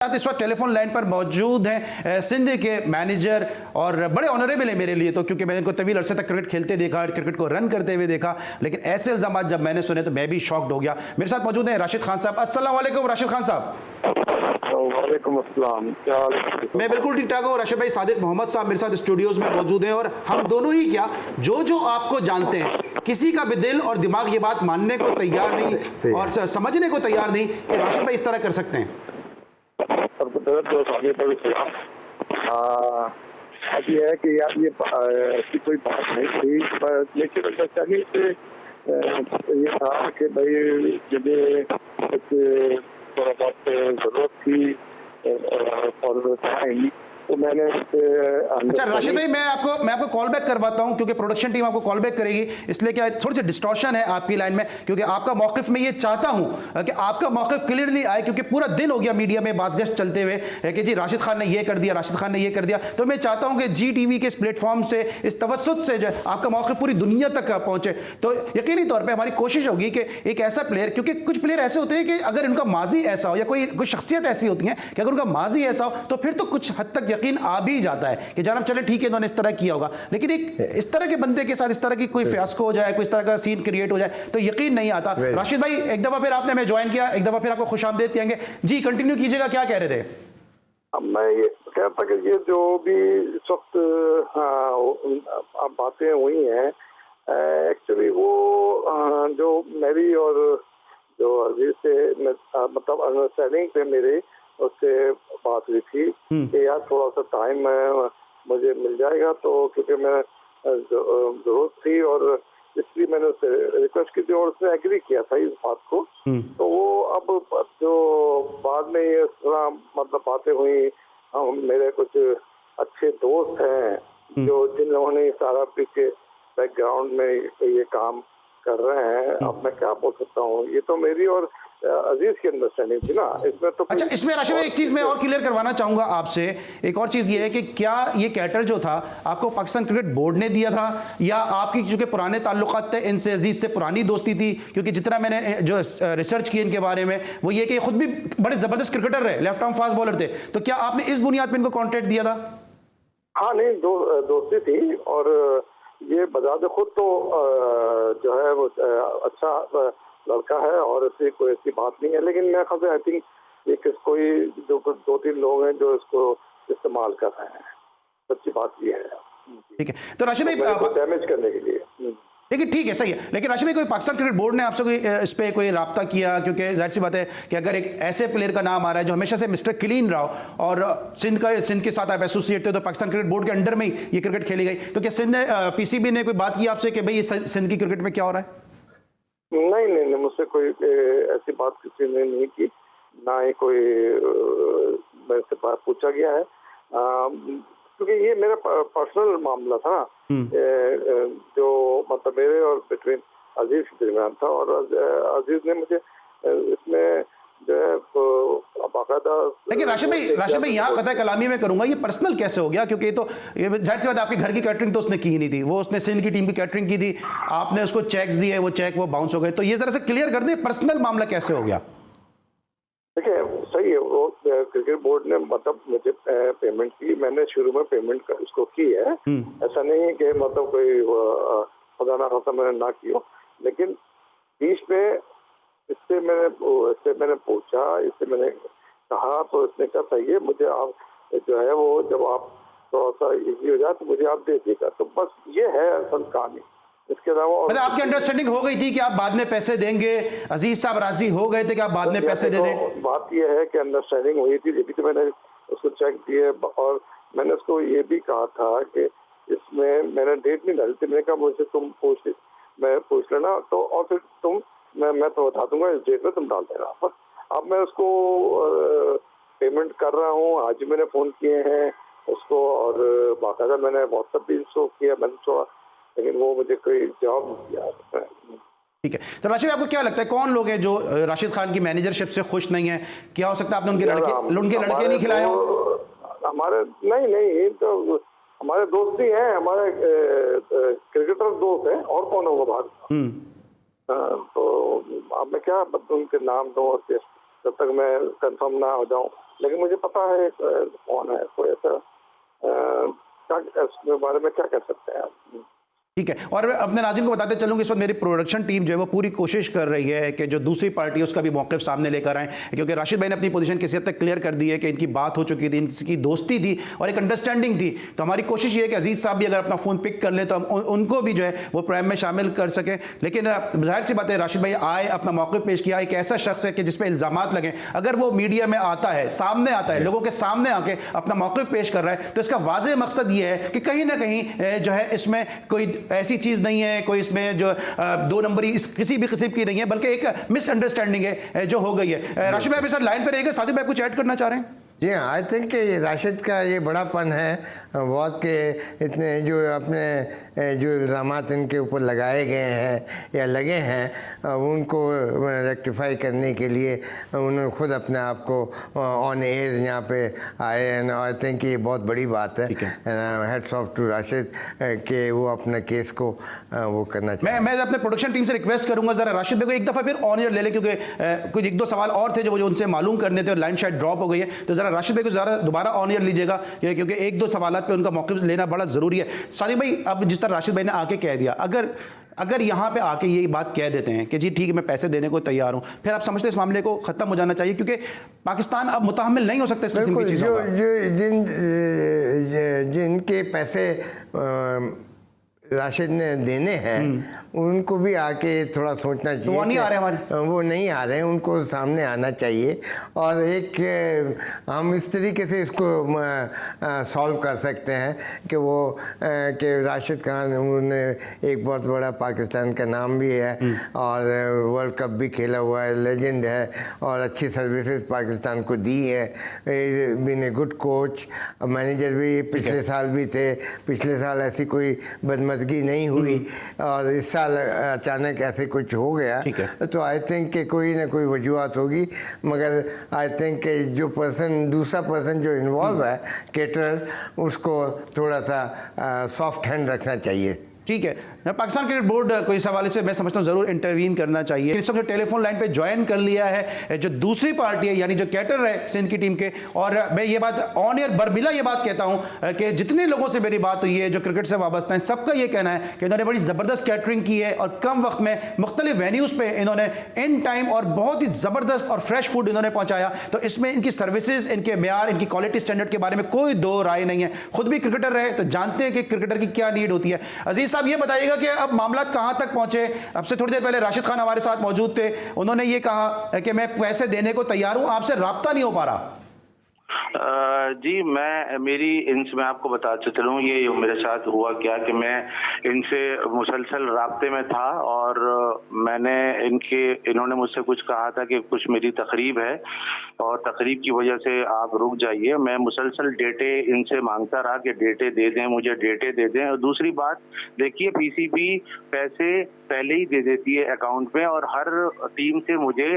साथ इस वक्त टेलीफोन लाइन पर मौजूद हैं सिंध के मैनेजर और बड़े ऑनरेबल है मेरे लिए तो, क्योंकि मैंने इनको तवील अरसे तक क्रिकेट खेलते देखा, क्रिकेट को रन करते हुए देखा, लेकिन ऐसे इल्जाम जब मैंने सुने तो मैं भी शॉक्ड हो गया। मेरे साथ मौजूद हैं राशिद खान साहब। अस्सलाम वालेकुम राशिद खान साहब। वालेकुम अस्सलाम, क्या हाल है? मैं बिल्कुल ठीक ठाक हूँ। राशिद भाई, सादिक मोहम्मद साहब मेरे साथ स्टूडियोज में मौजूद हैं और हम दोनों ही क्या जो आपको जानते हैं, किसी का भी दिल और दिमाग ये बात मानने को तैयार नहीं और समझने को तैयार नहीं कि राशिद भाई इस तरह कर सकते हैं। अब ये है कि यार ये ऐसी कोई बात नहीं थी, पर लेकिन चाहिए ये था कि भाई मुझे कुछ थोड़ा बहुत जरूरत थी और टाइम, तो मैंने अच्छा राशिद भाई, मैं आपको कॉल बैक करवाता हूं क्योंकि प्रोडक्शन टीम आपको कॉल बैक करेगी, इसलिए क्या थोड़ी सी डिस्टॉर्शन है आपकी लाइन में, क्योंकि आपका मौकिफ मैं ये चाहता हूं कि आपका मौकिफ क्लियरली आए, क्योंकि पूरा दिन हो गया मीडिया में बाज़गश्त चलते हुए कि जी राशिद खान ने ये कर दिया, राशिद खान ने ये कर दिया। तो मैं चाहता हूं कि जी टीवी के इस प्लेटफॉर्म से, इस तवज्जुह से जो आपका मौकिफ पूरी दुनिया तक पहुंचे। तो यकीनी तौर पर हमारी कोशिश होगी कि एक ऐसा प्लेयर, क्योंकि कुछ प्लेयर ऐसे होते हैं कि अगर इनका माजी ऐसा हो या कोई शख्सियत ऐसी होती है कि अगर उनका माजी ऐसा हो तो फिर तो कुछ हद तक यकीन आ भी जाता है कि जनाब चले ठीक है इन्होंने इस तरह किया होगा, लेकिन एक इस तरह के बंदे के साथ इस तरह की कोई फियास्को हो जाए, कोई इस तरह का सीन क्रिएट हो जाए तो यकीन नहीं आता। राशिद भाई, एक दफा फिर आपने हमें ज्वाइन किया, एक दफा फिर आपको खुशामदीद कहेंगे जी, कंटिन्यू कीजिएगा, क्या कह रहे थे? अब मैं ये कहता कि ये जो भी इस वक्त अब बातें हुई हैं, एक्चुअली वो जो मेरी और जो अजीज से मतलब अंडरस्टैंडिंग पे मेरे उससे बात हुई थी कि यार थोड़ा सा टाइम मुझे मिल जाएगा, तो क्योंकि मैं जरूरत थी और इसलिए मैंने उससे रिक्वेस्ट की थी और उसने एग्री किया था इस बात को। तो वो अब जो बाद में ये मतलब बातें हुई, मेरे कुछ अच्छे दोस्त हैं जो जिन लोगों ने सारा पीछे बैकग्राउंड में ये काम कर रहे हैं, अब मैं क्या बोल सकता हूँ, ये तो मेरी और अजीज की अंडरस्टैंडिंग थी ना इसमें। तो अच्छा, इसमें राशिद भाई एक चीज मैं और क्लियर करवाना चाहूंगा आपसे, एक और चीज ये है कि क्या ये कैटर जो था आपको पाकिस्तान क्रिकेट बोर्ड ने दिया था या आपकी चूंकि पुराने ताल्लुकात थे इनसे, अजीज से पुरानी दोस्ती थी? क्योंकि जितना मैंने जो रिसर्च की इनके बारे में वो ये कि खुद भी बड़े जबरदस्त क्रिकेटर रहे, लेफ्ट आर्म फास्ट बॉलर थे, तो क्या आपने इस बुनियाद पर इनको कॉन्ट्रैक्ट दिया था? हाँ नहीं, दोस्ती थी और ये बजाते खुद तो जो है वो अच्छा लड़का है और ऐसी कोई ऐसी बात नहीं है, लेकिन मेरे ख्याल से आई थिंक ये कोई जो दो तीन लोग हैं जो इसको इस्तेमाल कर रहे हैं, सच्ची बात ये है। ठीक है, तो राशिद भाई डैमेज करने के लिए, लेकिन ठीक है, सही है, लेकिन राशिद भाई कोई पाकिस्तान क्रिकेट बोर्ड ने आपसे कोई इस पे कोई राब्ता किया? क्योंकि जाहिर सी बात है कि अगर एक ऐसे प्लेयर का नाम आ रहा है जो हमेशा से मिस्टर क्लीन रहा हो और सिंध के साथ आप एसोसिएट थे, तो पाकिस्तान क्रिकेट बोर्ड के अंडर में ही ये क्रिकेट खेली गई, तो क्या सिंध ने पीसीबी ने कोई बात की आपसे कि भाई ये सिंध की क्रिकेट में क्या हो रहा है? नहीं, मुझसे कोई ऐसी बात किसी ने नहीं की, ना ही कोई मेरे से पूछा गया है, क्योंकि ये मेरा पर्सनल मामला था ना, जो मतलब मेरे और बिटवीन अजीज के दरमियान था, और अजीज ने मुझे इसमें जो है बाकायदा। लेकिन राशिद भाई यहाँ कतई कलामी में करूंगा, ये पर्सनल कैसे हो गया? क्योंकि ये तो जाहिर सी बात, आपके घर की कैटरिंग तो उसने की ही नहीं थी, वो उसने सिंध की टीम की कैटरिंग की थी, आपने उसको चेक्स दिए, वो चेक वो बाउंस हो गए, तो ये जरा से क्लियर कर दें पर्सनल मामला कैसे हो गया? देखिए सही है, वो क्रिकेट बोर्ड ने मतलब मुझे पेमेंट की, मैंने शुरू में पेमेंट उसको की है, ऐसा नहीं है कि मतलब कोई खुदा ना खासा मैंने ना की हो, लेकिन बीच में इससे मैंने पूछा, इससे मैंने कहा, तो इसने कहा सही है, मुझे आप जो है वो जब आप थोड़ा सा इजी हो जाए तो मुझे आप दे देगा, तो बस ये है असल कहानी। इसके अलावा मतलब आपकी अंडरस्टैंडिंग हो गई थी कि आप बाद में पैसे देंगे, अजीज साहब राजी हो गए थे कि आप बाद में पैसे दे दें? बात ये है कि अंडरस्टैंडिंग हुई थी, लेकिन तो मैंने उसको चेक दिए और मैंने उसको ये भी कहा था कि इसमें मैंने डेट नहीं डाली थी, मैंने कहा मुझे तुम पूछ लेना, तो और फिर मैं तो बता दूंगा इस डेट में तुम डाल देना बस। अब मैं उसको पेमेंट कर रहा हूँ, आज मैंने फोन किए हैं उसको और बाकायदा मैंने व्हाट्सएप भी उसको किया, मैंने छोड़ा, लेकिन वो मुझे कोई जवाब नहीं दिया। ठीक है, तो राशिद आपको क्या लगता है कौन लोग हैं जो राशिद खान की मैनेजरशिप से खुश नहीं है? क्या हो सकता है आपने उनके लड़के नहीं खिलाए हो? हमारे नहीं, तो हमारे दोस्त ही हैं, हमारे क्रिकेटर दोस्त हैं, और कौन होगा बाहर? तो अब मैं क्या उनके नाम दूं, जब तक मैं कंफर्म ना हो जाऊं लेकिन मुझे पता है कौन है, कोई ऐसा क्या इसके बारे में क्या कह सकते हैं आप? ठीक है, और अपने नाज़रीन को बताते चलूँ कि इस वक्त मेरी प्रोडक्शन टीम जो है वो पूरी कोशिश कर रही है कि जो दूसरी पार्टी है उसका भी मौक़िफ़ सामने लेकर आएँ, क्योंकि राशिद भाई ने अपनी पोजीशन किसी हद तक क्लियर कर दी है कि इनकी बात हो चुकी थी, इनकी दोस्ती थी और एक अंडरस्टैंडिंग थी। तो हमारी कोशिश ये है कि अजीज़ साहब भी अगर अपना फ़ोन पिक कर लें तो हम उनको भी जो है वो प्राइम में शामिल कर सकें। लेकिन ज़ाहिर सी बात है, राशिद भाई आए, अपना मौक़िफ़ पेश किया, एक ऐसा शख्स है कि जिस पर इल्ज़ामात लगें, अगर वो मीडिया में आता है, सामने आता है, लोगों के सामने आके अपना मौक़िफ़ पेश कर रहा है, तो इसका वाज़ेह मकसद ये है कि कहीं ना कहीं जो है इसमें कोई ऐसी चीज़ नहीं है, कोई इसमें जो दो नंबरी किसी भी किस्म की नहीं है, बल्कि एक मिसअंडरस्टैंडिंग है जो हो गई है। राशिद भाई साथ लाइन पर रहेगा, सादिक भाई कुछ ऐड करना चाह रहे हैं? जी हाँ, आई थिंक कि राशिद का ये बड़ापन है बहुत, के इतने जो अपने जो इल्ज़ामात इनके ऊपर लगाए गए हैं या लगे हैं उनको रेक्टिफाई करने के लिए उन्होंने खुद अपने आप को ऑन एयर यहाँ पे आए एंड आई थिंक ये बहुत बड़ी बात है। हेड्स ऑफ टू राशिद कि वो अपने केस को वो करना चाहिए। मैं अपने प्रोडक्शन टीम से रिक्वेस्ट करूंगा ज़रा राशिद भाई को एक दफ़ा फिर ऑन एयर ले लें, क्योंकि कुछ एक दो सवाल और थे जो मुझे उनसे मालूम करने थे और लाइन शायद ड्रॉप हो गई है। तो ज़रा राशिद भाई को ज़रा दोबारा ऑन एयर लीजिएगा, क्योंकि एक दो सवालात पे उनका मौक़िफ़ लेना बड़ा ज़रूरी है। सादिक भाई, अब जिस तरह राशिद भाई ने आके कह दिया, अगर यहाँ पे आके यही बात कह देते हैं कि जी ठीक है मैं पैसे देने को तैयार हूँ, फिर आप समझते हैं इस मामले को ख़त्म हो जाना चाहिए, क्योंकि पाकिस्तान अब मुतहम्मिल नहीं हो सकता इस किस्म की चीज़ों का। जिनके पैसे राशिद ने देने हैं उनको भी आके थोड़ा सोचना चाहिए। तो वो नहीं आ रहे हमारे, वो नहीं आ रहे हैं, उनको सामने आना चाहिए और एक हम इस तरीके से इसको सॉल्व कर सकते हैं कि वो कि राशिद खान उन्होंने एक बहुत बड़ा पाकिस्तान का नाम भी है और वर्ल्ड कप भी खेला हुआ है, लेजेंड है और अच्छी सर्विसेज पाकिस्तान को दी है, been a good coach, manager भी पिछले साल भी थे, पिछले साल ऐसी कोई बदमज़गी नहीं हुई और इस साल अचानक ऐसे कुछ हो गया। तो आई थिंक कि कोई ना कोई वजूहत होगी, मगर आई थिंक कि जो दूसरा पर्सन जो इन्वॉल्व है केटरर, उसको थोड़ा सा सॉफ्ट हैंड रखना चाहिए। ठीक है, पाकिस्तान क्रिकेट बोर्ड को इस हवाले से मैं समझता हूँ ज़रूर इंटरवीन करना चाहिए। इस वक्त टेलीफोन लाइन पे ज्वाइन कर लिया है जो दूसरी पार्टी है, यानी जो कैटर है सिंध की टीम के, और मैं ये बात ऑन एयर बरबिला ये बात कहता हूँ कि जितने लोगों से मेरी बात हुई है जो क्रिकेट से वाबस्ता है, सबका ये कहना है कि इन्होंने बड़ी ज़बरदस्त कैटरिंग की है और कम वक्त में मुख्तलिफ वेन्यूज़ पर इन्होंने इन टाइम और बहुत ही ज़बरदस्त और फ्रेश फूड इन्होंने पहुँचाया। तो इसमें इनकी सर्विसेज, इनके म्यार, इनकी क्वालिटी स्टैंडर्ड के बारे में कोई दो राय नहीं है। खुद भी क्रिकेटर रहे तो जानते हैं कि क्रिकेटर की क्या नीड होती है। अजीज़ साहब ये बताइएगा कि अब मामला कहां तक पहुंचे? अब से थोड़ी देर पहले राशिद खान हमारे साथ मौजूद थे, उन्होंने ये कहा कि मैं पैसे देने को तैयार हूं, आपसे राब्ता नहीं हो पा रहा। जी मैं आपको बताते चलूँ ये मेरे साथ हुआ क्या कि मैं इनसे मुसलसल राब्ते में था और इन्होंने मुझसे कुछ कहा था कि कुछ मेरी तकरीब है और तकरीब की वजह से आप रुक जाइए। मैं मुसलसल डेटे इनसे मांगता रहा कि डेटे दे दें, मुझे डेटे दे दें। और दूसरी बात देखिए, पीसीबी पैसे पहले ही दे देती है अकाउंट में और हर टीम से मुझे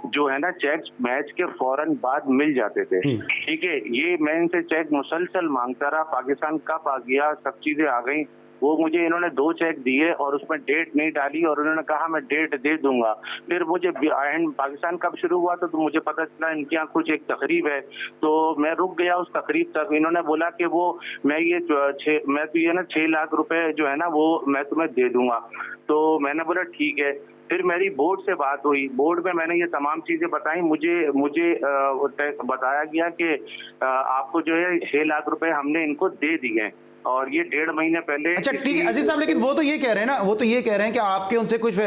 जो है ना चेक मैच के फौरन बाद मिल जाते थे। ठीक है, ये मैं इनसे चेक मुसलसल मांगता रहा, पाकिस्तान कप आ गया, सब चीजें आ गई, वो मुझे इन्होंने 2 चेक दिए और उसमें डेट नहीं डाली और उन्होंने कहा मैं डेट दे दूंगा। फिर मुझे पाकिस्तान कब शुरू हुआ तो मुझे पता चला इनके यहाँ कुछ एक तकरीब है, तो मैं रुक गया उस तकरीब तक। इन्होंने बोला कि वो मैं तो ये ना 6 लाख रुपए जो है ना वो मैं तुम्हें दे दूंगा। तो मैंने बोला ठीक है। फिर मेरी बोर्ड से बात हुई, बोर्ड में मैंने ये तमाम चीजें बताई, मुझे बताया गया कि आपको जो है 6 लाख रुपए हमने इनको दे दिए और ये 1.5 महीने पहले। अच्छा ठीक है अजीज साहब, लेकिन वो तो ये कह रहे हैं ना, वो तो ये कह रहे हैं कि आपके उनसे कुछ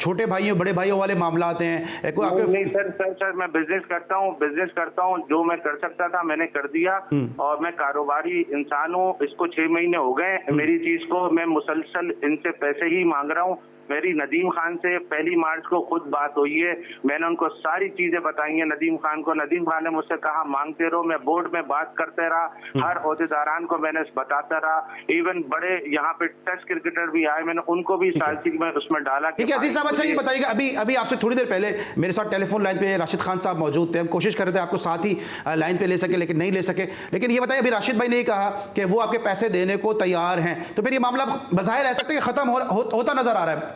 छोटे भाइयों बड़े भाइयों वाले मामला आते हैं। नहीं सर मैं बिजनेस करता हूँ, जो मैं कर सकता था मैंने कर दिया और मैं कारोबारी इंसान हूँ। इसको 6 महीने हो गए मेरी चीज को, मैं मुसलसल इनसे पैसे ही मांग रहा हूँ। मेरी नदीम खान से 1 मार्च को खुद बात हुई है, मैंने उनको सारी चीजें बताई हैं नदीम खान को। नदीम खान ने मुझसे कहा मांगते रहो, मैं बोर्ड में बात करते रहा, हर ओहदेदारान को मैंने बताता रहा, इवन बड़े यहाँ पे टेस्ट क्रिकेटर भी आए, मैंने उनको भी सालसी में उसमें डाला। ठीक है अजीज साहब, अच्छा ये बताइएगा, अभी आपसे थोड़ी देर पहले मेरे साथ टेलीफोन लाइन पे राशिद खान साहब मौजूद थे, हम कोशिश कर रहे थे आपको साथ ही लाइन पे ले सके लेकिन नहीं ले सके। लेकिन ये बताइए, अभी राशिद भाई ने कहा कि वो आपके पैसे देने को तैयार हैं, तो फिर ये मामला बज़ाहिर ऐसा सकता है कि खत्म होता नजर आ रहा है?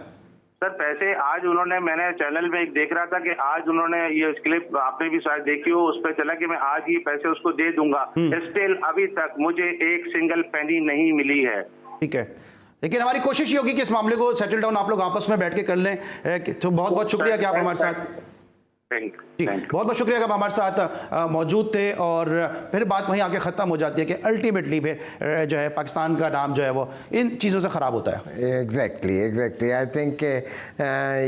सर पैसे आज उन्होंने, मैंने चैनल में एक देख रहा था कि आज उन्होंने ये क्लिप आपने भी शायद देखी हो, उस पर चला कि मैं आज ही पैसे उसको दे दूंगा। स्टिल अभी तक मुझे एक सिंगल पेनी नहीं मिली है। ठीक है, लेकिन हमारी कोशिश ये होगी कि इस मामले को सेटल डाउन आप लोग आपस में बैठ के कर लें। तो बहुत बहुत शुक्रिया कि आप हमारे साथ, जी बहुत बहुत शुक्रिया कि आप हमारे साथ मौजूद थे। और फिर बात वहीं आके ख़त्म हो जाती है कि अल्टीमेटली फिर जो है पाकिस्तान का नाम जो है वो इन चीज़ों से ख़राब होता है। एग्जैक्टली आई थिंक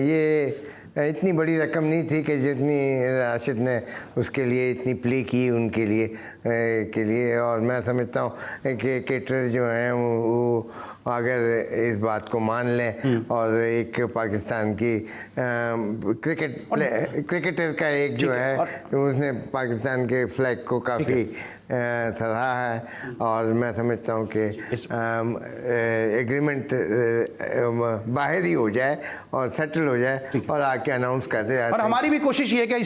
ये इतनी बड़ी रकम नहीं थी कि जितनी राशिद ने उसके लिए इतनी प्ले की उनके लिए के लिए। और मैं समझता हूँ कि केटर जो हैं वो अगर इस बात को मान लें और एक पाकिस्तान की क्रिकेटर का एक जो है उसने पाकिस्तान के फ्लैग को काफ़ी सराहा है। और मैं समझता हूँ कि एग्रीमेंट बाहर ही हो जाए और सेटल हो जाए और आके अनाउंस कर दे। और हमारी भी कोशिश ये है कि